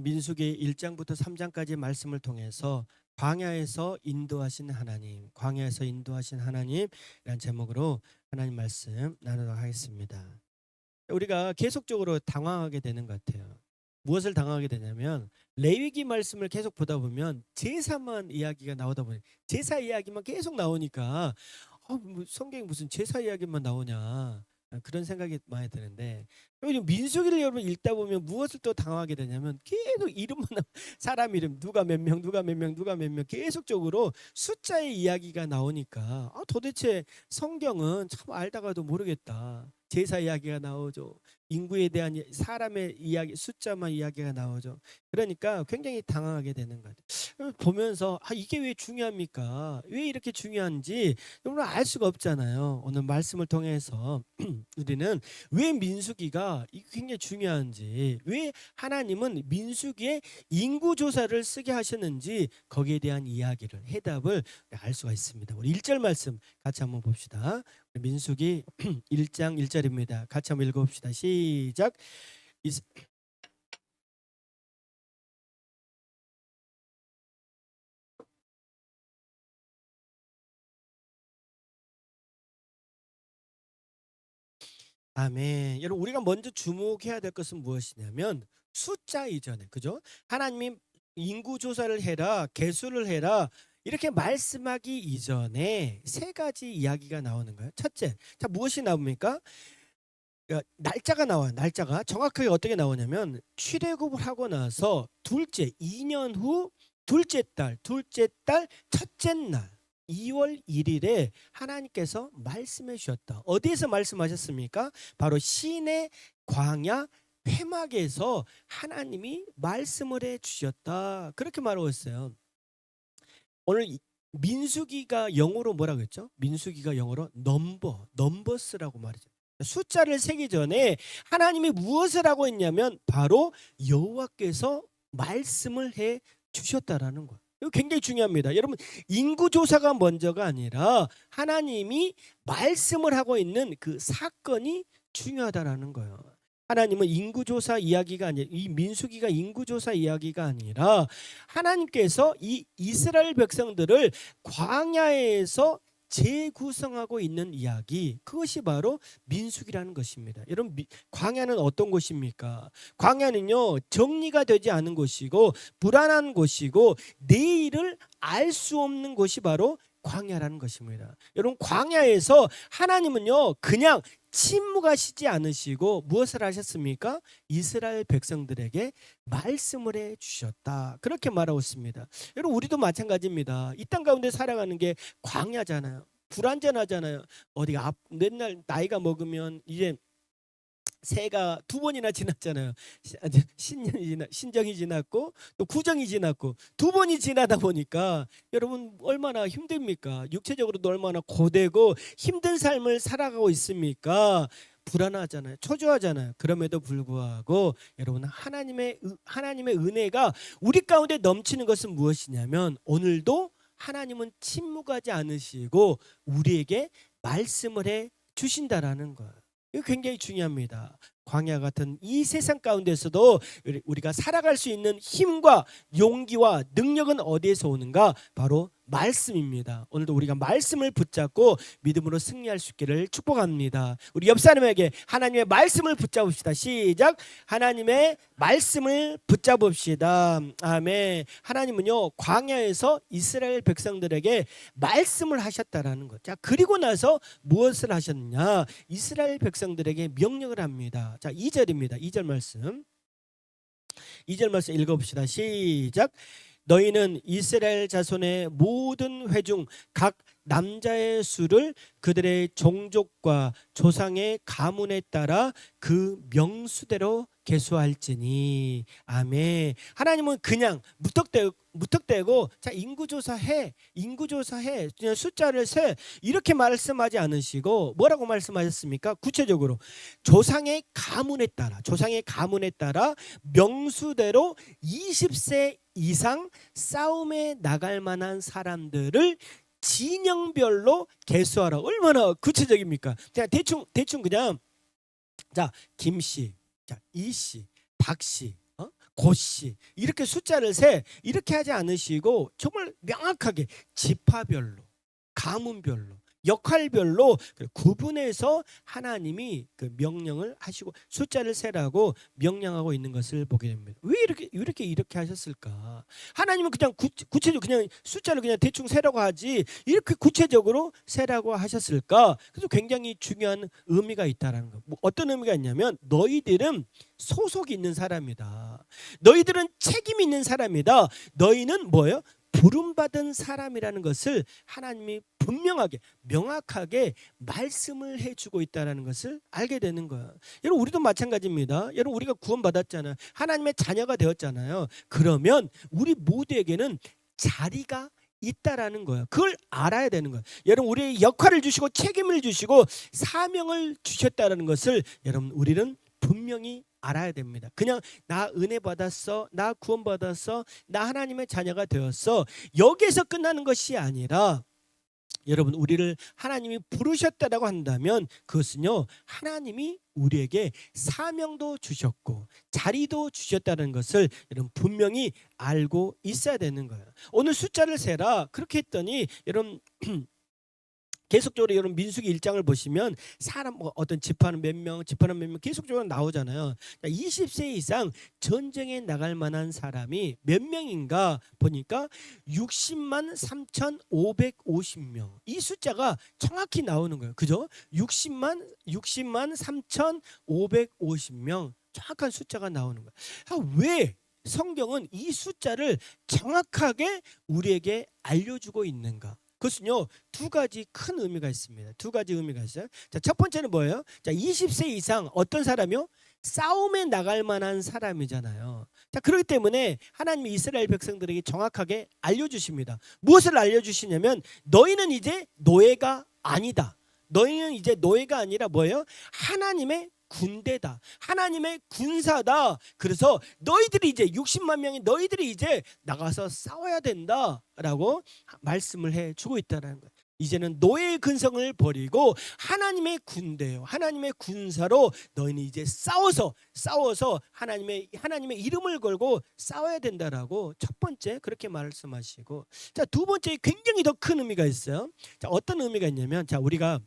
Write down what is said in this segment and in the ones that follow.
민수기 1장부터 3장까지 말씀을 통해서 광야에서 인도하신 하나님, 광야에서 인도하신 하나님이란 제목으로 하나님 말씀 나누도록 하겠습니다. 우리가 계속적으로 당황하게 되는 것 같아요. 무엇을 당황하게 되냐면 레위기 말씀을 계속 보다 보면 제사만 이야기가 나오다 보니 제사 이야기만 계속 나오니까 성경에 무슨 제사 이야기만 나오냐, 그런 생각이 많이 드는데, 그리고 민수기를 여러분 읽다 보면 무엇을 또 당황하게 되냐면 계속 이름만 사람 이름 누가 몇 명 누가 몇 명 누가 몇 명 계속적으로 숫자의 이야기가 나오니까 도대체 성경은 참 알다가도 모르겠다. 제사 이야기가 나오죠. 인구에 대한 사람의 이야기 숫자만 이야기가 나오죠. 그러니까 굉장히 당황하게 되는 것 같아요. 보면서 이게 왜 중요합니까? 왜 이렇게 중요한지 여러분 알 수가 없잖아요. 오늘 말씀을 통해서 우리는 왜 민수기가 굉장히 중요한지, 왜 하나님은 민수기에 인구 조사를 쓰게 하셨는지 거기에 대한 이야기를 해답을 알 수가 있습니다. 우리 1절 말씀 같이 한번 봅시다. 민수기 1장 1절입니다. 같이 한번 읽어봅시다. 시작. 아멘. 여러분 우리가 먼저 주목해야 될 것은 무엇이냐면 숫자 이전에, 그죠? 하나님이 인구 조사를 해라, 계수를 해라 이렇게 말씀하기 이전에 세 가지 이야기가 나오는 거예요. 첫째, 자 무엇이 나옵니까? 날짜가 나와요. 날짜가 정확하게 어떻게 나오냐면 출애굽을 하고 나서 둘째 2년 후 둘째 달 첫째 날 2월 1일에 하나님께서 말씀해 주셨다. 어디에서 말씀하셨습니까? 바로 시내 광야 회막에서 하나님이 말씀을 해 주셨다. 그렇게 말하고 있어요. 오늘 민수기가 영어로 뭐라고 했죠? 민수기가 영어로 넘버스라고 말이죠. 숫자를 세기 전에 하나님이 무엇을 하고 있냐면 바로 여호와께서 말씀을 해 주셨다라는 거예요. 이거 굉장히 중요합니다. 여러분 인구 조사가 먼저가 아니라 하나님이 말씀을 하고 있는 그 사건이 중요하다라는 거예요. 하나님은 인구조사 이야기가 아니라, 이 민수기가 인구조사 이야기가 아니라 하나님께서 이 이스라엘 백성들을 광야에서 재구성하고 있는 이야기, 그것이 바로 민수기라는 것입니다. 여러분 광야는 어떤 곳입니까? 광야는요 정리가 되지 않은 곳이고 불안한 곳이고 내일을 알 수 없는 곳이 바로 광야라는 것입니다. 여러분 광야에서 하나님은요 그냥 침묵하시지 않으시고 무엇을 하셨습니까? 이스라엘 백성들에게 말씀을 해 주셨다. 그렇게 말하고 있습니다. 여러분 우리도 마찬가지입니다. 이 땅 가운데 살아가는 게 광야잖아요. 불안전하잖아요. 어디가 맨날 나이가 먹으면 이제 새가 두 번이나 지났잖아요. 신정이 지났고 또 구정이 지났고 두 번이 지나다 보니까 여러분 얼마나 힘듭니까? 육체적으로도 얼마나 고되고 힘든 삶을 살아가고 있습니까? 불안하잖아요. 초조하잖아요. 그럼에도 불구하고 여러분 하나님의 은혜가 우리 가운데 넘치는 것은 무엇이냐면 오늘도 하나님은 침묵하지 않으시고 우리에게 말씀을 해 주신다라는 거예요. 이거 굉장히 중요합니다. 광야 같은 이 세상 가운데서도 우리가 살아갈 수 있는 힘과 용기와 능력은 어디에서 오는가? 바로 말씀입니다. 오늘도 우리가 말씀을 붙잡고 믿음으로 승리할 수 있기를 축복합니다. 우리 옆 사람에게 하나님의 말씀을 붙잡읍시다. 시작. 하나님의 말씀을 붙잡읍시다. 아멘. 하나님은요 광야에서 이스라엘 백성들에게 말씀을 하셨다라는 것. 자 그리고 나서 무엇을 하셨느냐? 이스라엘 백성들에게 명령을 합니다. 자 2절입니다. 2절 말씀. 2절 말씀 읽어봅시다. 시작. 너희는 이스라엘 자손의 모든 회중 각 남자의 수를 그들의 종족과 조상의 가문에 따라 그 명수대로 계수할지니. 아멘. 하나님은 그냥 무턱대고 자 인구조사해 그냥 숫자를 세 이렇게 말씀하지 않으시고 뭐라고 말씀하셨습니까? 구체적으로 조상의 가문에 따라 명수대로 20세 이상 싸움에 나갈 만한 사람들을 진영별로 계수하라. 얼마나 구체적입니까? 그냥 대충 그냥 자 김씨, 자 이씨, 박씨, 고씨 이렇게 숫자를 세 이렇게 하지 않으시고 정말 명확하게 지파별로 가문별로 역할별로 구분해서 하나님이 그 명령을 하시고 숫자를 세라고 명령하고 있는 것을 보게 됩니다. 왜 이렇게 하셨을까? 하나님은 그냥 구체적으로 그냥 숫자를 그냥 대충 세라고 하지 이렇게 구체적으로 세라고 하셨을까? 그래서 굉장히 중요한 의미가 있다라는 거. 뭐 어떤 의미가 있냐면 너희들은 소속이 있는 사람이다. 너희들은 책임 있는 사람이다. 너희는 뭐예요? 부름받은 사람이라는 것을 하나님이 분명하게 명확하게 말씀을 해주고 있다는 것을 알게 되는 거야. 여러분 우리도 마찬가지입니다. 여러분 우리가 구원받았잖아요. 하나님의 자녀가 되었잖아요. 그러면 우리 모두에게는 자리가 있다라는 거예요. 그걸 알아야 되는 거예요. 여러분 우리의 역할을 주시고 책임을 주시고 사명을 주셨다는 것을 여러분 우리는 분명히 알아야 됩니다. 그냥 나 은혜 받았어, 나 구원 받았어, 나 하나님의 자녀가 되었어 여기에서 끝나는 것이 아니라 여러분 우리를 하나님이 부르셨다라고 한다면 그것은요 하나님이 우리에게 사명도 주셨고 자리도 주셨다는 것을 여러분 분명히 알고 있어야 되는 거예요. 오늘 숫자를 세라 그렇게 했더니 여러분 계속적으로 여러분 민수기 1장을 보시면 사람 어떤 지파는 몇 명 계속적으로 나오잖아요. 20세 이상 전쟁에 나갈 만한 사람이 몇 명인가 보니까 60만 3,550명. 이 숫자가 정확히 나오는 거예요. 그죠? 60만 3,550명. 정확한 숫자가 나오는 거예요. 왜 성경은 이 숫자를 정확하게 우리에게 알려주고 있는가? 그것은요 두 가지 큰 의미가 있습니다. 두 가지 의미가 있어요. 자, 첫 번째는 뭐예요? 자, 20세 이상 어떤 사람이요? 싸움에 나갈 만한 사람이잖아요. 자, 그렇기 때문에 하나님이 이스라엘 백성들에게 정확하게 알려주십니다. 무엇을 알려주시냐면 너희는 이제 노예가 아니다. 너희는 이제 노예가 아니라 뭐예요? 하나님의 군대다. 하나님의 군사다. 그래서 너희들이 이제 60만 명이 너희들이 이제 나가서 싸워야 된다라고 말씀을 해주고 있다는 거예요. 이제는 노예의 근성을 버리고 하나님의 군대요, 하나님의 군사로 너희는 이제 싸워서 하나님의 이름을 걸고 싸워야 된다라고 첫 번째 그렇게 말씀하시고, 자, 두 번째 굉장히 더 큰 의미가 있어요. 자, 어떤 의미가 있냐면, 자, 우리가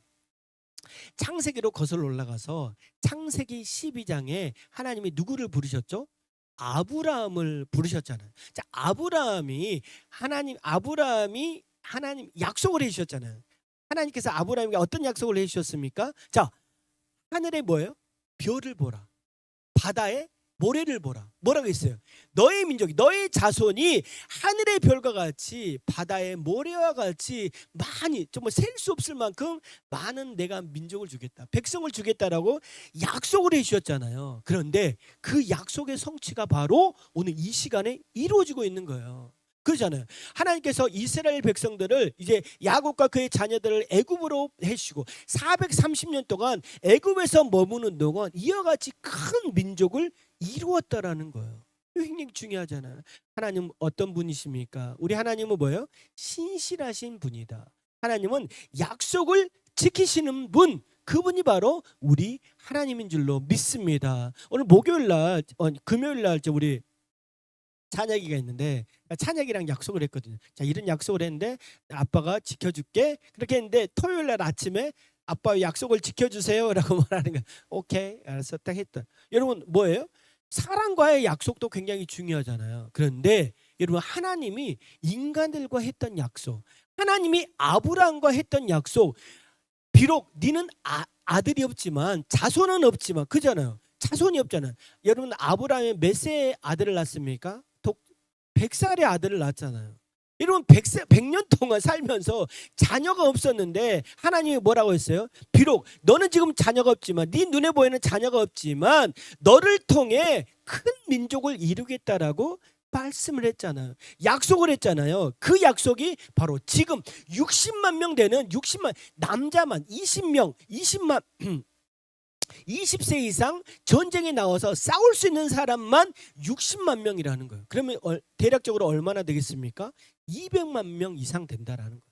창세기로 거슬러 올라가서 창세기 12장에 하나님이 누구를 부르셨죠? 아브라함을 부르셨잖아요. 자, 아브라함이 하나님 약속을 해주셨잖아요. 하나님께서 아브라함에게 어떤 약속을 해주셨습니까? 자, 하늘에 뭐예요? 별을 보라, 바다에 모래를 보라. 뭐라고 했어요? 너의 민족이, 너의 자손이 하늘의 별과 같이 바다의 모래와 같이 많이, 정말 셀 수 없을 만큼 많은 내가 민족을 주겠다, 백성을 주겠다라고 약속을 해주셨잖아요. 그런데 그 약속의 성취가 바로 오늘 이 시간에 이루어지고 있는 거예요. 그러잖아요. 하나님께서 이스라엘 백성들을 이제 야곱과 그의 자녀들을 애굽으로 해주시고 430년 동안 애굽에서 머무는 동안 이와 같이 큰 민족을 이루었다라는 거예요. 이거 굉장히 중요하잖아요. 하나님 어떤 분이십니까? 우리 하나님은 뭐예요? 신실하신 분이다. 하나님은 약속을 지키시는 분, 그분이 바로 우리 하나님인 줄로 믿습니다. 오늘 목요일 날, 금요일 날 우리 찬혁이가 있는데 찬혁이랑 약속을 했거든요. 자, 이런 약속을 했는데 아빠가 지켜줄게 그렇게 했는데 토요일 날 아침에 아빠 약속을 지켜주세요라고 말하는 거야. 오케이, 알았어, 딱 했다. 여러분 뭐예요? 사람과의 약속도 굉장히 중요하잖아요. 그런데 여러분 하나님이 인간들과 했던 약속, 하나님이 아브라함과 했던 약속, 비록 너는 아들이 없지만 자손은 없지만, 그잖아요. 자손이 없잖아요. 여러분 아브라함이 몇 세의 아들을 낳습니까? 100살의 아들을 낳았잖아요. 여러분 100년 동안 살면서 자녀가 없었는데 하나님이 뭐라고 했어요? 비록 너는 지금 자녀가 없지만, 네 눈에 보이는 자녀가 없지만 너를 통해 큰 민족을 이루겠다라고 말씀을 했잖아요. 약속을 했잖아요. 그 약속이 바로 지금 60만 명 되는 60만 남자만 20세 이상 전쟁에 나와서 싸울 수 있는 사람만 60만 명이라는 거예요. 그러면 대략적으로 얼마나 되겠습니까? 200만 명 이상 된다라는 거예요.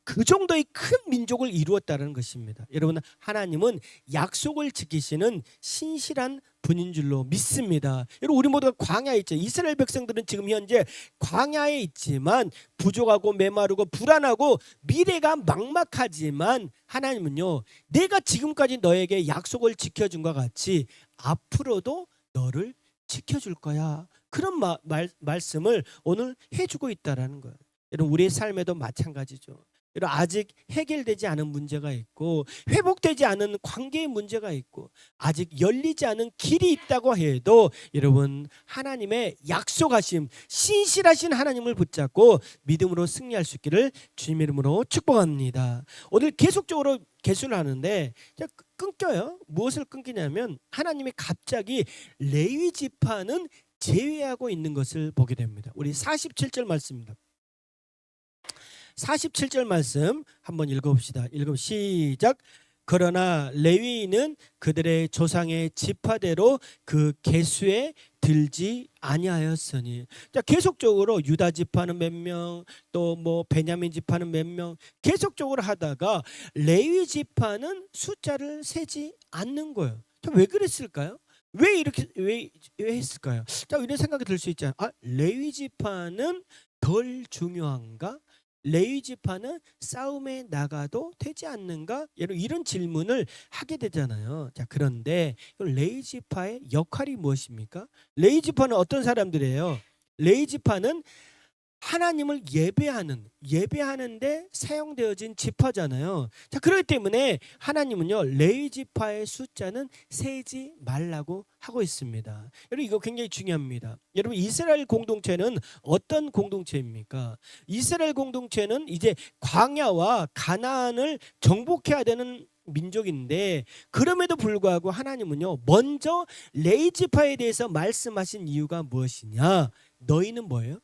그 정도의 큰 민족을 이루었다는 것입니다. 여러분, 하나님은 약속을 지키시는 신실한 분인 줄로 믿습니다. 여러분, 우리 모두가 광야에 있죠. 이스라엘 백성들은 지금 현재 광야에 있지만 부족하고 메마르고 불안하고 미래가 막막하지만 하나님은요, 내가 지금까지 너에게 약속을 지켜준 것 같이 앞으로도 너를 지켜줄 거야. 그런 말씀을 오늘 해주고 있다라는 거예요. 여러분, 우리의 삶에도 마찬가지죠. 여러분, 아직 해결되지 않은 문제가 있고 회복되지 않은 관계의 문제가 있고 아직 열리지 않은 길이 있다고 해도 여러분, 하나님의 약속하심, 신실하신 하나님을 붙잡고 믿음으로 승리할 수 있기를 주님의 이름으로 축복합니다. 오늘 계속적으로 개수를 하는데 끊겨요. 무엇을 끊기냐면 하나님이 갑자기 레위 지파는 제외하고 있는 것을 보게 됩니다. 우리 47절 말씀입니다. 47절 말씀 한번 읽어봅시다. 시작. 그러나 레위인은 그들의 조상의 지파대로 그 계수에 들지 아니하였으니. 자, 계속적으로 유다 지파는 몇 명, 또 뭐 베냐민 지파는 몇 명, 계속적으로 하다가 레위 지파는 숫자를 세지 않는 거예요. 왜 그랬을까요? 왜 이렇게 왜 했을까요? 자, 이런 생각이 들 수 있잖아요. 레위 지파는 덜 중요한가? 레위 지파는 싸움에 나가도 되지 않는가? 이런 질문을 하게 되잖아요. 자, 그런데 레위 지파의 역할이 무엇입니까? 레위 지파는 어떤 사람들이에요? 레위 지파는 하나님을 예배하는데 사용되어진 지파잖아요. 자, 그렇기 때문에 하나님은요, 레위 지파의 숫자는 세지 말라고 하고 있습니다. 여러분, 이거 굉장히 중요합니다. 여러분, 이스라엘 공동체는 어떤 공동체입니까? 이스라엘 공동체는 이제 광야와 가나안을 정복해야 되는 민족인데, 그럼에도 불구하고 하나님은요, 먼저 레위 지파에 대해서 말씀하신 이유가 무엇이냐? 너희는 뭐예요?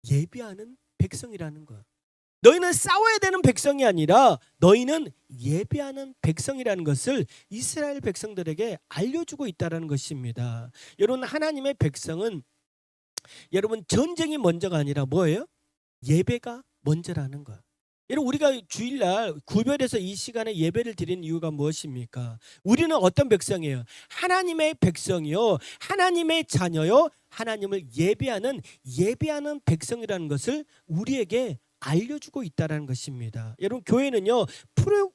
예배하는 백성이라는 거야. 너희는 싸워야 되는 백성이 아니라 너희는 예배하는 백성이라는 것을 이스라엘 백성들에게 알려주고 있다는 것입니다. 여러분, 하나님의 백성은 여러분 전쟁이 먼저가 아니라 뭐예요? 예배가 먼저라는 거야. 여러분, 우리가 주일날 구별해서 이 시간에 예배를 드리는 이유가 무엇입니까? 우리는 어떤 백성이에요? 하나님의 백성이요, 하나님의 자녀요, 하나님을 예배하는 백성이라는 것을 우리에게 알려주고 있다는 것입니다. 여러분, 교회는요,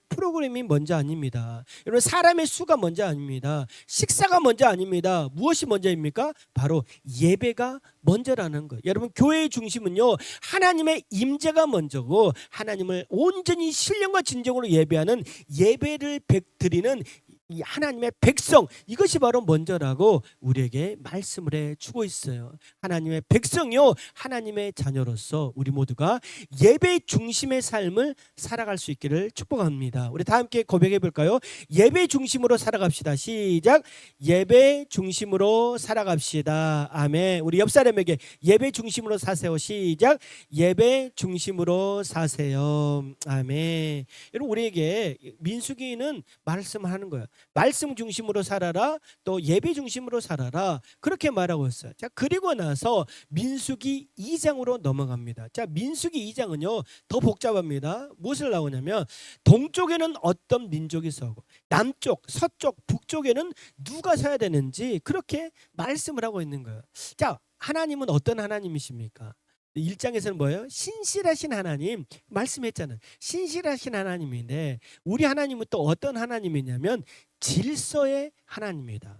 프로그램이 먼저 아닙니다. 여러분, 사람의 수가 먼저 아닙니다. 식사가 먼저 아닙니다. 무엇이 먼저입니까? 바로 예배가 먼저라는 거. 여러분, 교회의 중심은요, 하나님의 임재가 먼저고 하나님을 온전히 신령과 진정으로 예배하는 예배를 드리는 이 하나님의 백성, 이것이 바로 먼저라고 우리에게 말씀을 해주고 있어요. 하나님의 백성이요, 하나님의 자녀로서 우리 모두가 예배 중심의 삶을 살아갈 수 있기를 축복합니다. 우리 다 함께 고백해 볼까요? 예배 중심으로 살아갑시다. 시작. 예배 중심으로 살아갑시다. 아멘. 우리 옆 사람에게 예배 중심으로 사세요. 시작. 예배 중심으로 사세요. 아멘. 여러분, 우리에게 민수기는 말씀하는 거예요. 말씀 중심으로 살아라, 또 예배 중심으로 살아라, 그렇게 말하고 있어요. 자, 그리고 나서 민수기 2장으로 넘어갑니다. 자, 민수기 2장은요 더 복잡합니다. 무엇을 나오냐면 동쪽에는 어떤 민족이 서고 남쪽, 서쪽, 북쪽에는 누가 서야 되는지 그렇게 말씀을 하고 있는 거예요. 자, 하나님은 어떤 하나님이십니까? 1장에서는 뭐예요? 신실하신 하나님 말씀했잖아요. 신실하신 하나님인데 우리 하나님은 또 어떤 하나님이냐면 질서의 하나님입니다.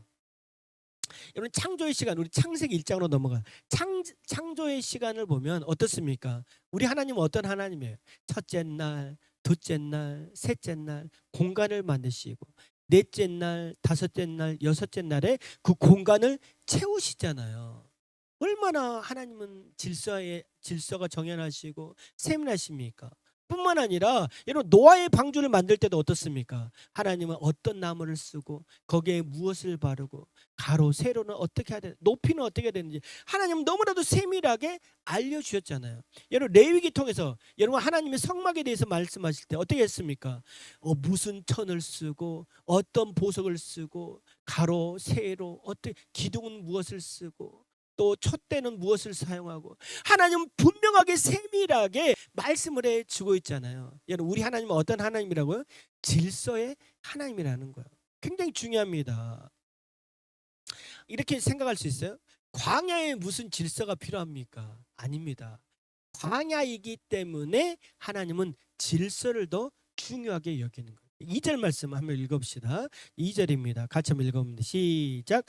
여러분, 창조의 시간, 우리 창세기 1장으로 넘어가. 창조의 시간을 보면 어떻습니까? 우리 하나님은 어떤 하나님이에요? 첫째 날, 둘째 날, 셋째 날 공간을 만드시고 넷째 날, 다섯째 날, 여섯째 날에 그 공간을 채우시잖아요. 얼마나 하나님은 질서가 정연하시고 세밀하십니까? 뿐만 아니라 여러분, 노아의 방주를 만들 때도 어떻습니까? 하나님은 어떤 나무를 쓰고 거기에 무엇을 바르고 가로 세로는 어떻게 해야 되는지, 높이는 어떻게 해야 되는지 하나님은 너무나도 세밀하게 알려주셨잖아요. 여러분, 레위기 통해서 여러분 하나님의 성막에 대해서 말씀하실 때 어떻게 했습니까? 무슨 천을 쓰고 어떤 보석을 쓰고 가로 세로 어떻게 기둥은 무엇을 쓰고 또 촛대는 무엇을 사용하고 하나님은 분명하게 세밀하게 말씀을 해주고 있잖아요. 여러분 우리 하나님은 어떤 하나님이라고요? 질서의 하나님이라는 거예요. 굉장히 중요합니다. 이렇게 생각할 수 있어요? 광야에 무슨 질서가 필요합니까? 아닙니다. 광야이기 때문에 하나님은 질서를 더 중요하게 여기는 거예요. 2절 말씀 한번 읽어봅시다. 2절입니다. 같이 한번 읽어봅니다. 시작.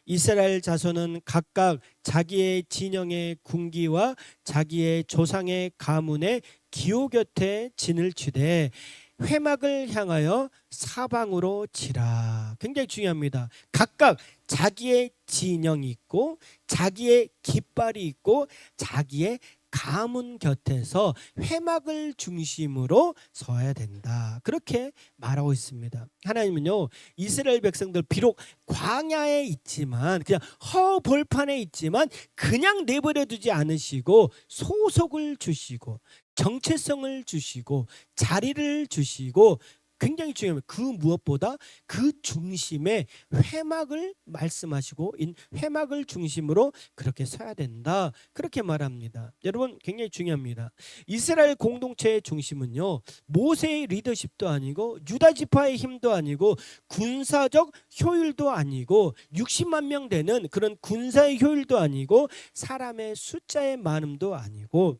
이스라엘 자손은 각각 자기의 진영의 군기와 자기의 조상의 가문의 기호 곁에 진을 치되 회막을 향하여 사방으로 치라. 굉장히 중요합니다. 각각 자기의 진영이 있고 자기의 깃발이 있고 자기의 가문 곁에서 회막을 중심으로 서야 된다. 그렇게 말하고 있습니다. 하나님은요, 이스라엘 백성들 비록 광야에 있지만 그냥 허벌판에 있지만 그냥 내버려 두지 않으시고 소속을 주시고 정체성을 주시고 자리를 주시고 굉장히 중요합니다. 그 무엇보다 그 중심에 회막을 말씀하시고 회막을 중심으로 그렇게 서야 된다. 그렇게 말합니다. 여러분 굉장히 중요합니다. 이스라엘 공동체의 중심은요. 모세의 리더십도 아니고 유다 지파의 힘도 아니고 군사적 효율도 아니고 60만 명 되는 그런 군사의 효율도 아니고 사람의 숫자의 많음도 아니고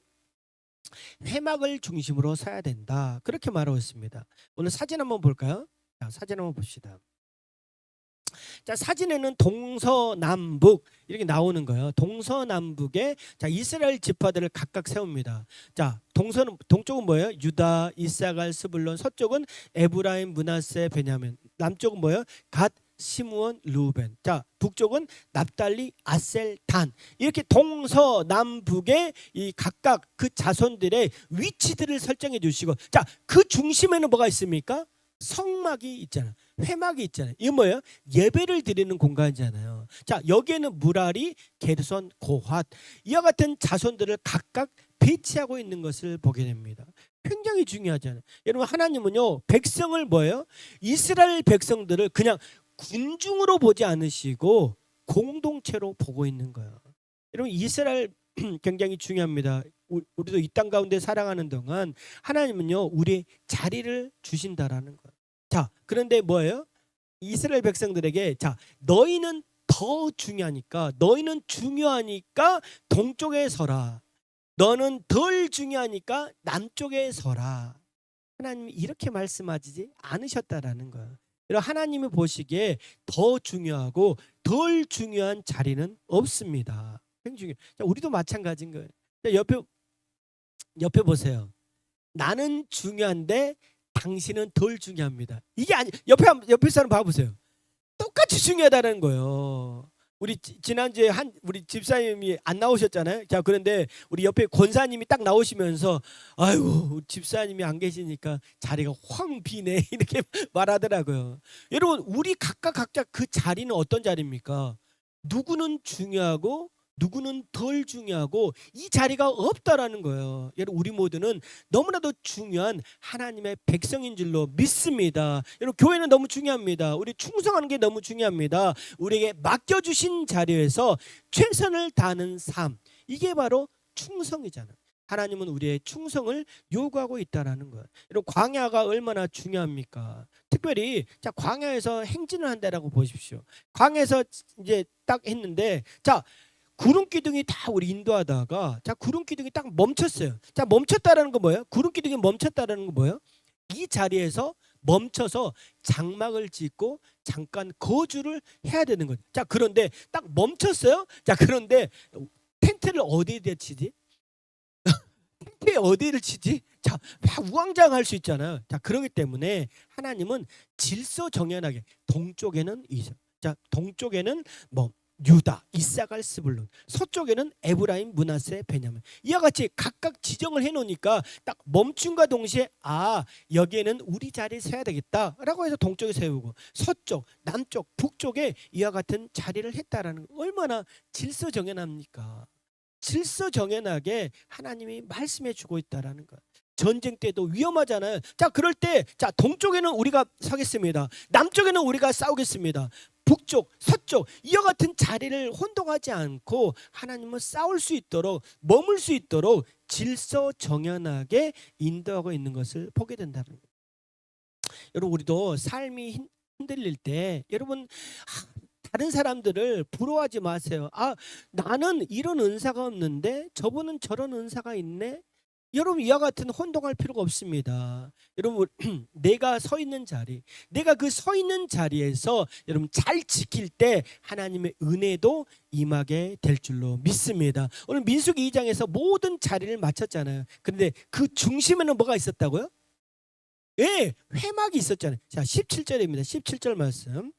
회막을 중심으로 서야 된다. 그렇게 말하고 있습니다. 오늘 사진 한번 볼까요? 자, 사진 한번 봅시다. 자, 사진에는 동서남북 이렇게 나오는 거예요. 동서남북에 자 이스라엘 지파들을 각각 세웁니다. 자, 동쪽은 뭐예요? 유다, 이사갈, 스불론. 서쪽은 에브라임, 므낫세, 베냐민. 남쪽은 뭐예요? 갓, 시므온, 루벤. 자, 북쪽은 납달리, 아셀, 단. 이렇게 동서남북의 이 각각 그 자손들의 위치들을 설정해 주시고, 자, 그 중심에는 뭐가 있습니까? 성막이 있잖아요. 회막이 있잖아요. 이게 뭐예요? 예배를 드리는 공간이잖아요. 자, 여기에는 무라리, 게르손, 고핫 이와 같은 자손들을 각각 배치하고 있는 것을 보게 됩니다. 굉장히 중요하잖아요. 여러분 하나님은요 백성을 뭐예요? 이스라엘 백성들을 그냥 군중으로 보지 않으시고 공동체로 보고 있는 거예요. 여러분 이스라엘 굉장히 중요합니다. 우리도 이 땅 가운데 살아가는 동안 하나님은요 우리 자리를 주신다라는 거예요. 자, 그런데 뭐예요? 이스라엘 백성들에게 자 너희는 더 중요하니까 너희는 중요하니까 동쪽에 서라. 너는 덜 중요하니까 남쪽에 서라. 하나님이 이렇게 말씀하지 않으셨다라는 거예요. 하나님이 보시기에 더 중요하고 덜 중요한 자리는 없습니다. 굉장히 자, 우리도 마찬가지인 거예요. 자, 옆에 보세요. 나는 중요한데 당신은 덜 중요합니다. 이게 아니 옆에 사람 봐보세요. 똑같이 중요하다는 거예요. 우리 지난주에 우리 집사님이 안 나오셨잖아요. 자, 그런데 우리 옆에 권사님이 딱 나오시면서 아이고 집사님이 안 계시니까 자리가 확 비네 이렇게 말하더라고요. 여러분 우리 각자 그 자리는 어떤 자리입니까? 누구는 중요하고 누구는 덜 중요하고 이 자리가 없다라는 거예요. 여러분 우리 모두는 너무나도 중요한 하나님의 백성인 줄로 믿습니다. 여러분 교회는 너무 중요합니다. 우리 충성하는 게 너무 중요합니다. 우리에게 맡겨주신 자리에서 최선을 다하는 삶, 이게 바로 충성이잖아요. 하나님은 우리의 충성을 요구하고 있다라는 거예요. 여러분 광야가 얼마나 중요합니까? 특별히 자 광야에서 행진을 한다라고 보십시오. 광야에서 이제 딱 했는데 자 구름 기둥이 다 우리 인도하다가 자 구름 기둥이 딱 멈췄어요. 자 멈췄다라는 거 뭐예요? 구름 기둥이 멈췄다라는 거 뭐예요? 이 자리에서 멈춰서 장막을 짓고 잠깐 거주를 해야 되는 거죠. 자 그런데 딱 멈췄어요. 자 그런데 텐트를 어디에 치지? 텐트에 어디를 치지? 자 막 우왕좌왕할 수 있잖아요. 자 그렇기 때문에 하나님은 질서정연하게 동쪽에는 이삭, 자 동쪽에는 뭐 유다, 이사갈, 스불론, 서쪽에는 에브라임, 므낫세, 베냐민 이와 같이 각각 지정을 해놓으니까 딱 멈춤과 동시에 아 여기에는 우리 자리에 서야 되겠다라고 해서 동쪽에 세우고 서쪽, 남쪽, 북쪽에 이와 같은 자리를 했다라는 거 얼마나 질서정연합니까? 질서정연하게 하나님이 말씀해 주고 있다라는 거예요. 전쟁 때도 위험하잖아요. 자 그럴 때 자 동쪽에는 우리가 서겠습니다. 남쪽에는 우리가 싸우겠습니다. 북쪽, 서쪽 이와 같은 자리를 혼동하지 않고 하나님은 싸울 수 있도록 머물 수 있도록 질서 정연하게 인도하고 있는 것을 보게 된다는 거예요. 여러분 우리도 삶이 흔들릴 때 여러분 다른 사람들을 부러워하지 마세요. 나는 이런 은사가 없는데 저분은 저런 은사가 있네. 여러분 이와 같은 혼동할 필요가 없습니다. 여러분 내가 서 있는 자리, 내가 그 서 있는 자리에서 여러분 잘 지킬 때 하나님의 은혜도 임하게 될 줄로 믿습니다. 오늘 민수기 2장에서 모든 자리를 마쳤잖아요. 그런데 그 중심에는 뭐가 있었다고요? 예, 회막이 있었잖아요. 자, 17절입니다. 17절 말씀.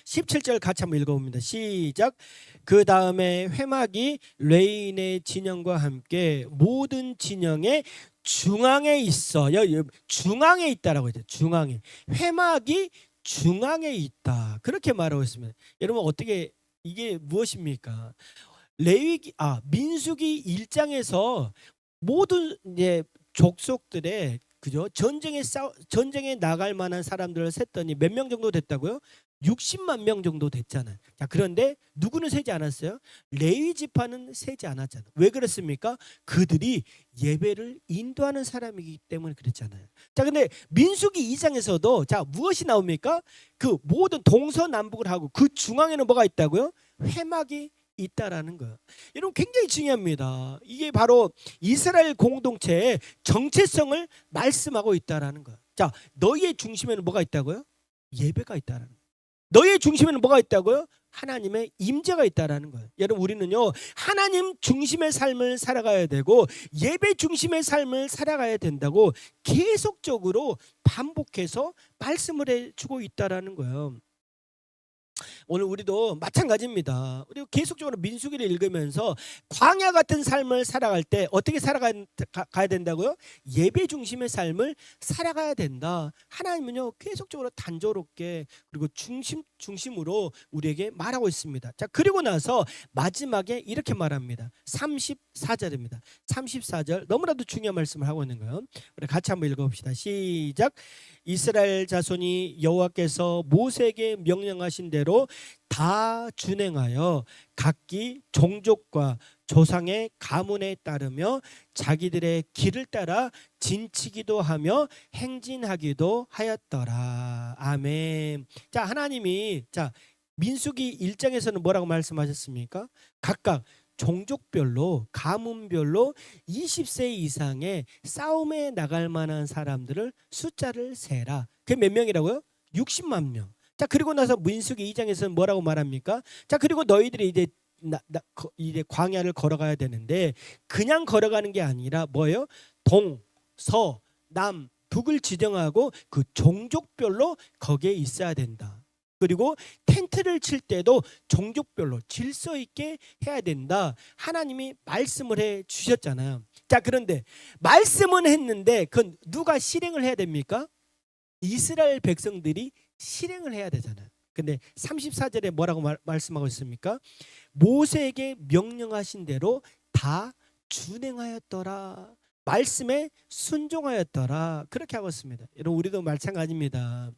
17절 같이 한번 읽어봅니다. 시작. 그 다음에 회막이 레인의 진영과 함께 모든 진영의 중앙에 있어요. 중앙에 있다라고 했죠. 중앙에. 회막이 중앙에 있다. 그렇게 말하고 있습니다. 여러분 어떻게 이게 무엇입니까? 민수기 1장에서 모든 이제 족속들의 그죠? 전쟁에 나갈 만한 사람들을 셌더니 몇 명 정도 됐다고요? 60만 명 정도 됐잖아요. 자, 그런데 누구는 세지 않았어요? 레위 지파는 세지 않았잖아요. 왜 그렇습니까? 그들이 예배를 인도하는 사람이기 때문에 그랬잖아요. 자, 근데 민수기 2장에서도 자, 무엇이 나옵니까? 그 모든 동서남북을 하고 그 중앙에는 뭐가 있다고요? 회막이 있다라는 거예요. 여러분 굉장히 중요합니다. 이게 바로 이스라엘 공동체의 정체성을 말씀하고 있다라는 거예요. 자, 너희의 중심에는 뭐가 있다고요? 예배가 있다라는 거예요. 너희의 중심에는 뭐가 있다고요? 하나님의 임재가 있다라는 거예요. 여러분 우리는요 하나님 중심의 삶을 살아가야 되고 예배 중심의 삶을 살아가야 된다고 계속적으로 반복해서 말씀을 해주고 있다라는 거예요. 오늘 우리도 마찬가지입니다. 우리 계속적으로 민수기를 읽으면서 광야 같은 삶을 살아갈 때 어떻게 살아가야 된다고요? 예배 중심의 삶을 살아가야 된다. 하나님은요 계속적으로 단조롭게 그리고 중심으로 우리에게 말하고 있습니다. 자, 그리고 나서 마지막에 이렇게 말합니다. 34절입니다. 34절 너무나도 중요한 말씀을 하고 있는 거예요. 우리 같이 한번 읽어봅시다. 시작. 이스라엘 자손이 여호와께서 모세에게 명령하신 대로 다 준행하여 각기 종족과 조상의 가문에 따르며 자기들의 길을 따라 진치기도 하며 행진하기도 하였더라. 아멘. 자, 하나님이 민수기 1장에서는 뭐라고 말씀하셨습니까? 각각 종족별로 가문별로 20세 이상의 싸움에 나갈 만한 사람들을 숫자를 세라. 그게 몇 명이라고요? 60만 명. 자, 그리고 나서 민수기 2장에서는 뭐라고 말합니까? 자, 그리고 너희들이 이제 광야를 걸어가야 되는데 그냥 걸어가는 게 아니라 뭐예요? 동, 서, 남, 북을 지정하고 그 종족별로 거기에 있어야 된다. 그리고 텐트를 칠 때도 종족별로 질서 있게 해야 된다. 하나님이 말씀을 해 주셨잖아요. 자, 그런데 말씀은 했는데 그건 누가 실행을 해야 됩니까? 이스라엘 백성들이 실행을 해야 되잖아요. 근데 34절에 뭐라고 말씀하고 있습니까? 모세에게 명령하신 대로 다 준행하였더라. 말씀에 순종하였더라. 그렇게 하고 있습니다. 여러분 우리도 마찬가지입니다.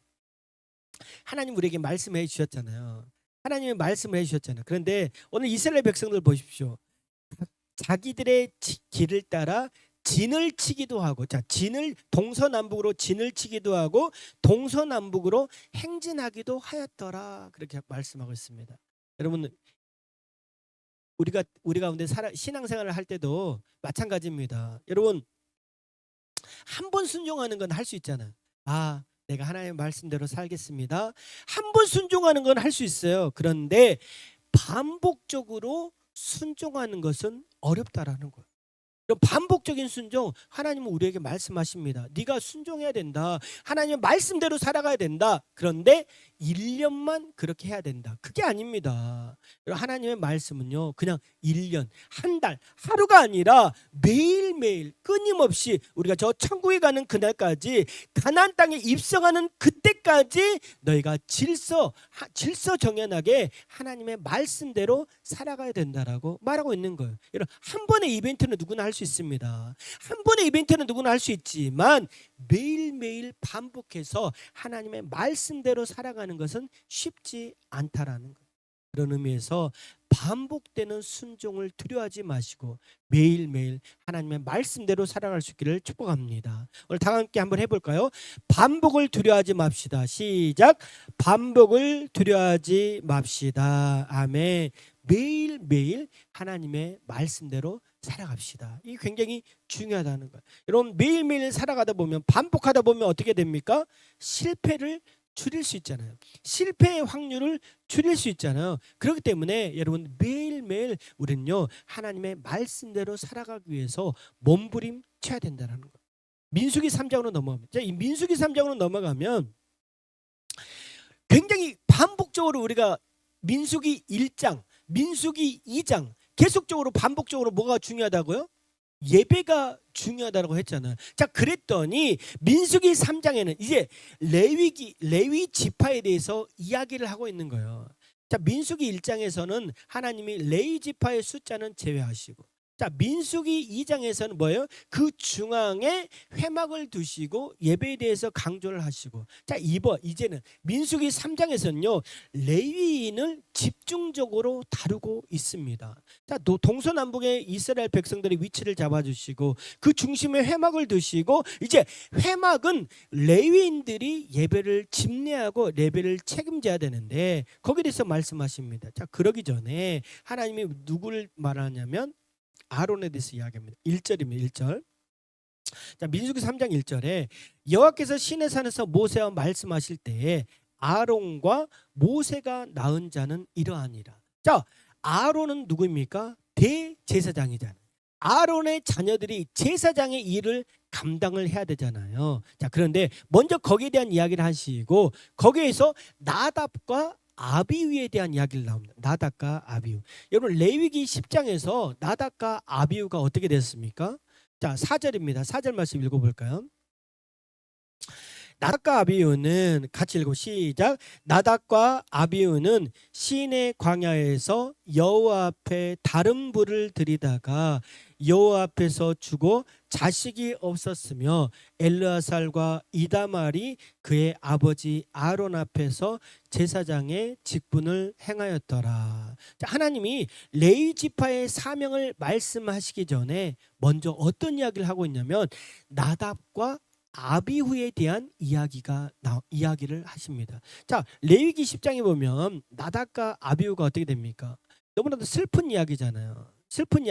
하나님 우리에게 말씀해 주셨잖아요. 하나님의 말씀을 해 주셨잖아요. 그런데 오늘 이스라엘 백성들 보십시오. 자기들의 길을 따라 진을 치기도 하고, 자, 진을 동서남북으로 진을 치기도 하고 동서남북으로 행진하기도 하였더라. 그렇게 말씀하고 있습니다. 여러분 우리 가운데 신앙생활을 할 때도 마찬가지입니다. 여러분 한 번 순종하는 건 할 수 있잖아요. 내가 하나님의 말씀대로 살겠습니다. 한 번 순종하는 건 할 수 있어요. 그런데 반복적으로 순종하는 것은 어렵다라는 거예요. 반복적인 순종, 하나님은 우리에게 말씀하십니다. 네가 순종해야 된다. 하나님의 말씀대로 살아가야 된다. 그런데 1년만 그렇게 해야 된다. 그게 아닙니다. 하나님의 말씀은요 그냥 1년, 한 달, 하루가 아니라 매일매일 끊임없이 우리가 저 천국에 가는 그날까지 가나안 땅에 입성하는 그때까지 너희가 질서 정연하게 하나님의 말씀대로 살아가야 된다라고 말하고 있는 거예요. 한 번의 이벤트는 누구나 할 수 있습니다. 한 번의 이벤트는 누구나 할 수 있지만 매일매일 반복해서 하나님의 말씀대로 살아가는 것은 쉽지 않다라는 거예요. 그런 의미에서 반복되는 순종을 두려워하지 마시고 매일매일 하나님의 말씀대로 살아갈 수 있기를 축복합니다. 오늘 다 함께 한번 해볼까요? 반복을 두려워하지 맙시다. 시작. 반복을 두려워하지 맙시다. 아멘. 매일매일 하나님의 말씀대로 살아갑시다. 이게 굉장히 중요하다는 거예요. 여러분 매일매일 살아가다 보면 반복하다 보면 어떻게 됩니까? 실패를 줄일 수 있잖아요. 실패의 확률을 줄일 수 있잖아요. 그렇기 때문에 여러분 매일매일 우리는요 하나님의 말씀대로 살아가기 위해서 몸부림쳐야 된다는 거예요. 민수기 3장으로 넘어가면, 자, 이 민수기 3장으로 넘어가면 굉장히 반복적으로 우리가 민수기 1장, 민수기 2장 계속적으로 반복적으로 뭐가 중요하다고요? 예배가 중요하다고 했잖아요. 자, 그랬더니 민수기 3장에는 이제 레위 지파에 대해서 이야기를 하고 있는 거예요. 자, 민수기 1장에서는 하나님이 레위 지파의 숫자는 제외하시고, 자, 민수기 2장에서는 뭐예요? 그 중앙에 회막을 두시고 예배에 대해서 강조를 하시고, 자, 이제는 민수기 3장에서는요 레위인을 집중적으로 다루고 있습니다. 자, 동서남북의 이스라엘 백성들의 위치를 잡아주시고 그 중심에 회막을 두시고, 이제 회막은 레위인들이 예배를 집례하고 예배를 책임져야 되는데 거기에 대해서 말씀하십니다. 자, 그러기 전에 하나님이 누구를 말하냐면 아론에 대해서 이야기합니다. 1절입니다. 1절. 자, 민수기 3장 1절에 여호와께서 시내산에서 모세와 말씀하실 때에 아론과 모세가 낳은 자는 이러하니라. 자, 아론은 누구입니까? 대제사장이잖아요. 아론의 자녀들이 제사장의 일을 감당을 해야 되잖아요. 자, 그런데 먼저 거기에 대한 이야기를 하시고 거기에서 나답과 아비후에 대한 이야기를 나옵니다. 나답과 아비후. 여러분 레위기 10장에서 나답과 아비후가 어떻게 됐습니까? 자, 4절입니다. 4절 말씀 읽어볼까요? 나답과 아비후는 같이 읽고 시작. 나답과 아비후는 시내 광야에서 여호와 앞에 다른 불을 들이다가 여호와 앞에서 죽어 자식이 없었으며 엘르아살과 이다말이 그의 아버지 아론 앞에서 제사장의 직분을 행하였더라. 자, 하나님이 레위 지파의 사명을 말씀하시기 전에 먼저 어떤 이야기를 하고 있냐면 나답과 아비후에 대한 이야기를 하십니다. 자, 레위기 10장에 보면 나답과 아비후가 어떻게 됩니까? 너무나도 슬픈 이야기잖아요. 슬픈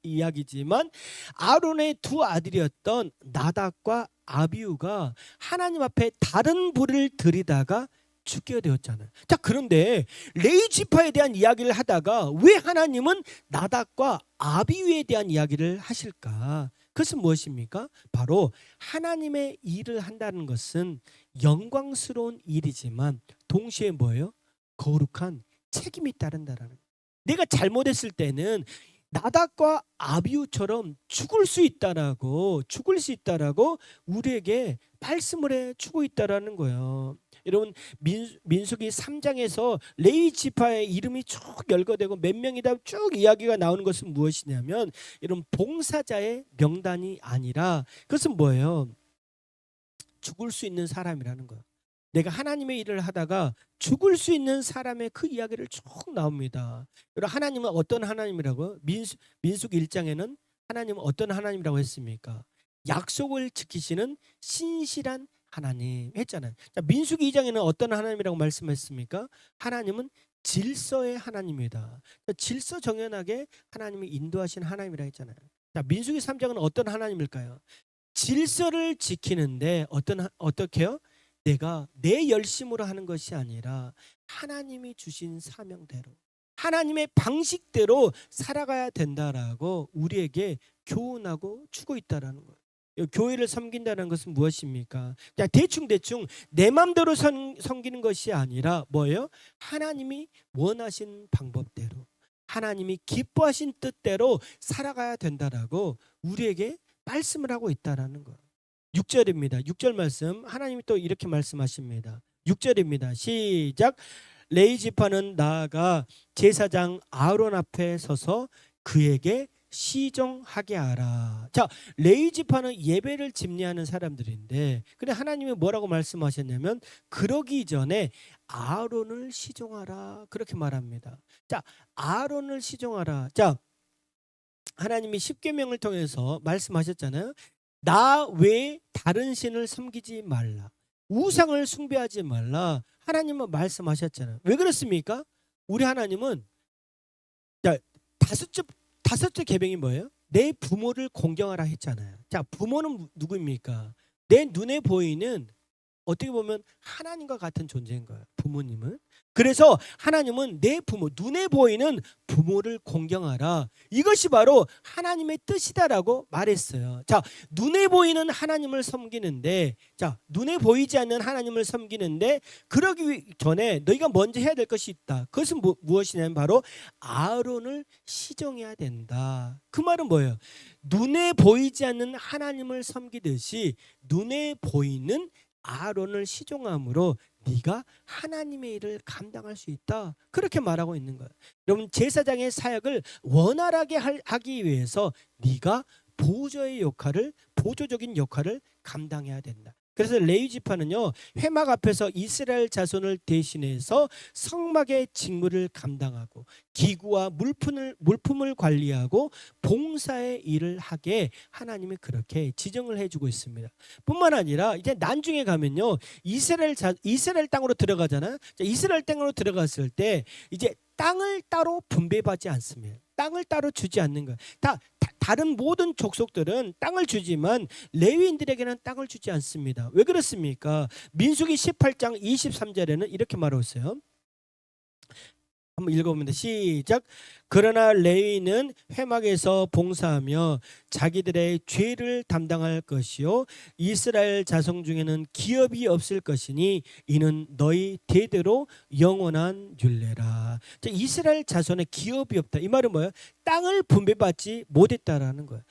이야기지만 아론의 두 아들이었던 나답과 아비후가 하나님 앞에 다른 불을 들이다가 죽게 되었잖아요. 자, 그런데 레위 지파에 대한 이야기를 하다가 왜 하나님은 나답과 아비후에 대한 이야기를 하실까? 그것은 무엇입니까? 바로 하나님의 일을 한다는 것은 영광스러운 일이지만 동시에 뭐예요? 거룩한 책임이 따른다라는 거예요. 내가 잘못했을 때는 나답과 아비후처럼 죽을 수 있다라고 우리에게 말씀을 해주고 있다라는 거예요. 여러분 민수기 3장에서 레위 지파의 이름이 쭉 열거되고 몇 명이다 쭉 이야기가 나오는 것은 무엇이냐면 여러분 봉사자의 명단이 아니라 그것은 뭐예요? 죽을 수 있는 사람이라는 거예요. 내가 하나님의 일을 하다가 죽을 수 있는 사람의 그 이야기를 쭉 나옵니다. 여러분 하나님은 어떤 하나님이라고요? 민수기 1장에는 하나님은 어떤 하나님이라고 했습니까? 약속을 지키시는 신실한 하나님 했잖아요. 자, 민수기 2장에는 어떤 하나님이라고 말씀했습니까? 하나님은 질서의 하나님이다. 질서 정연하게 하나님이 인도하신 하나님이라 했잖아요. 자, 민수기 3장은 어떤 하나님일까요? 질서를 지키는데 어떻게요? 내가 내 열심으로 하는 것이 아니라 하나님이 주신 사명대로 하나님의 방식대로 살아가야 된다라고 우리에게 교훈하고 주고 있다라는 거예요. 교회를 섬긴다는 것은 무엇입니까? 대충 내 맘대로 섬기는 것이 아니라 뭐예요? 하나님이 원하신 방법대로 하나님이 기뻐하신 뜻대로 살아가야 된다라고 우리에게 말씀을 하고 있다라는 거예요. 6절입니다. 6절 말씀 하나님이 또 이렇게 말씀하십니다. 6절입니다. 시작. 레위 지파는 나아가 제사장 아론 앞에 서서 그에게 시종하게 하라. 자, 레위 지파는 예배를 집례하는 사람들인데, 근데 하나님이 뭐라고 말씀하셨냐면 그러기 전에 아론을 시종하라 그렇게 말합니다. 자, 아론을 시종하라. 자, 하나님이 십계명을 통해서 말씀하셨잖아요. 나 외에 다른 신을 섬기지 말라. 우상을 숭배하지 말라. 하나님은 말씀하셨잖아요. 왜 그렇습니까? 우리 하나님은, 자, 다섯째 계명이 뭐예요? 내 부모를 공경하라 했잖아요. 자, 부모는 누구입니까? 내 눈에 보이는, 어떻게 보면 하나님과 같은 존재인 거예요. 부모님은. 그래서 하나님은 내 부모, 눈에 보이는 부모를 공경하라. 이것이 바로 하나님의 뜻이다라고 말했어요. 자, 눈에 보이는 하나님을 섬기는데, 자, 눈에 보이지 않는 하나님을 섬기는데, 그러기 전에 너희가 먼저 해야 될 것이 있다. 그것은 무엇이냐면 바로 아론을 시종해야 된다. 그 말은 뭐예요? 눈에 보이지 않는 하나님을 섬기듯이 눈에 보이는 아론을 시종함으로 네가 하나님의 일을 감당할 수 있다. 그렇게 말하고 있는 거예요. 여러분, 제사장의 사역을 원활하게 하기 위해서 네가 보조적인 역할을 감당해야 된다. 그래서 레위 지파는요, 회막 앞에서 이스라엘 자손을 대신해서 성막의 직무를 감당하고 기구와 물품을 관리하고 봉사의 일을 하게 하나님이 그렇게 지정을 해주고 있습니다. 뿐만 아니라 이제 난중에 가면요, 이스라엘 땅으로 들어가잖아요. 이스라엘 땅으로 들어갔을 때 이제 땅을 따로 분배받지 않습니다. 땅을 따로 주지 않는 거예요. 다른 모든 족속들은 땅을 주지만 레위인들에게는 땅을 주지 않습니다. 왜 그렇습니까? 민수기 18장 23절에는 이렇게 말하고 있어요. 한번 읽어보면 시작. 그러나 레위는 회막에서 봉사하며 자기들의 죄를 담당할 것이요 이스라엘 자손 중에는 기업이 없을 것이니 이는 너희 대대로 영원한 율례라. 이스라엘 자손의 기업이 없다. 이 말은 뭐예요? 땅을 분배받지 못했다라는 거예요.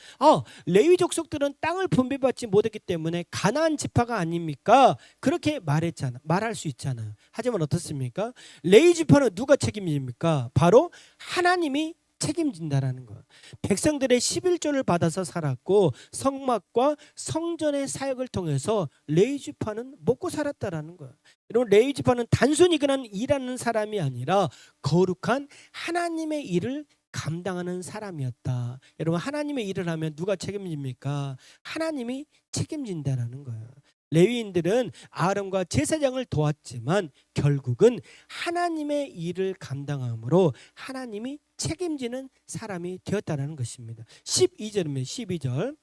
레위 족속들은 땅을 분배받지 못했기 때문에 가나안 지파가 아닙니까? 그렇게 말할 수 있잖아요. 하지만 어떻습니까? 레위 지파는 누가 책임집니까? 바로 하나님이 책임진다라는 거예요. 백성들의 11조를 받아서 살았고 성막과 성전의 사역을 통해서 레위 지파는 먹고 살았다라는 거예요. 여러분, 레위 지파는 단순히 그냥 일하는 사람이 아니라 거룩한 하나님의 일을 감당하는 사람이었다. 여러분, 하나님의 일을 하면 누가 책임집니까? 하나님이 책임진다라는 거예요. 레위인들은 아론과 제사장을 도왔지만 결국은 하나님의 일을 감당함으로 하나님이 책임지는 사람이 되었다는 것입니다. 12절입니다. 12절.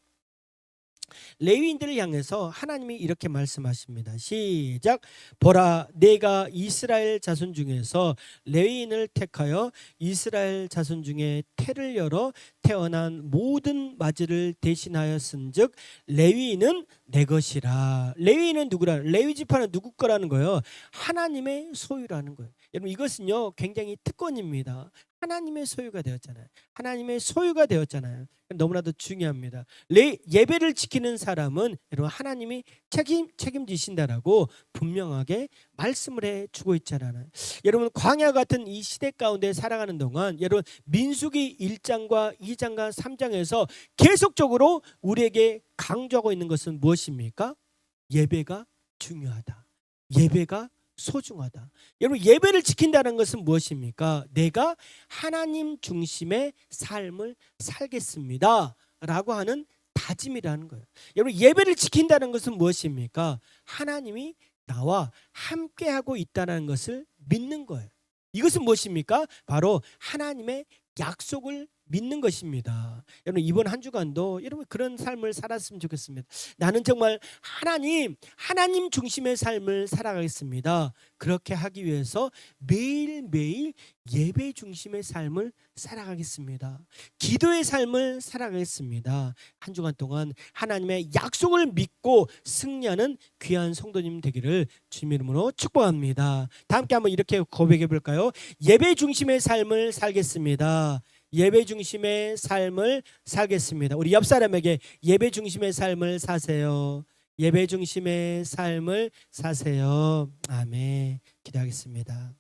레위인들을 향해서 하나님이 이렇게 말씀하십니다. 시작. 보라, 내가 이스라엘 자손 중에서 레위인을 택하여 이스라엘 자손 중에 태를 열어 태어난 모든 맞이를 대신하였은즉 레위인은 내 것이라. 레위인은 누구라? 레위 지파는 누구 거라는 거예요? 하나님의 소유라는 거예요. 여러분, 이것은요 굉장히 특권입니다. 하나님의 소유가 되었잖아요. 하나님의 소유가 되었잖아요. 너무나도 중요합니다. 예배를 지키는 사람은 여러분 하나님이 책임지신다라고 분명하게 말씀을 해주고 있잖아요. 여러분, 광야 같은 이 시대 가운데 살아가는 동안 여러분 민수기 1장과 2장과 3장에서 계속적으로 우리에게 강조하고 있는 것은 무엇입니까? 예배가 중요하다. 예배가 소중하다. 여러분, 예배를 지킨다는 것은 무엇입니까? 내가 하나님 중심의 삶을 살겠습니다 라고 하는 다짐이라는 거예요. 여러분, 예배를 지킨다는 것은 무엇입니까? 하나님이 나와 함께하고 있다는 것을 믿는 거예요. 이것은 무엇입니까? 바로 하나님의 약속을 믿는 것입니다. 여러분, 이번 한 주간도 여러분 그런 삶을 살았으면 좋겠습니다. 나는 정말 하나님 중심의 삶을 살아가겠습니다. 그렇게 하기 위해서 매일매일 예배 중심의 삶을 살아가겠습니다. 기도의 삶을 살아가겠습니다. 한 주간 동안 하나님의 약속을 믿고 승리하는 귀한 성도님 되기를 주님의 이름으로 축복합니다. 다 함께 한번 이렇게 고백해 볼까요? 예배 중심의 삶을 살겠습니다. 예배 중심의 삶을 살겠습니다. 우리 옆 사람에게 예배 중심의 삶을 사세요. 예배 중심의 삶을 사세요. 아멘. 기도하겠습니다.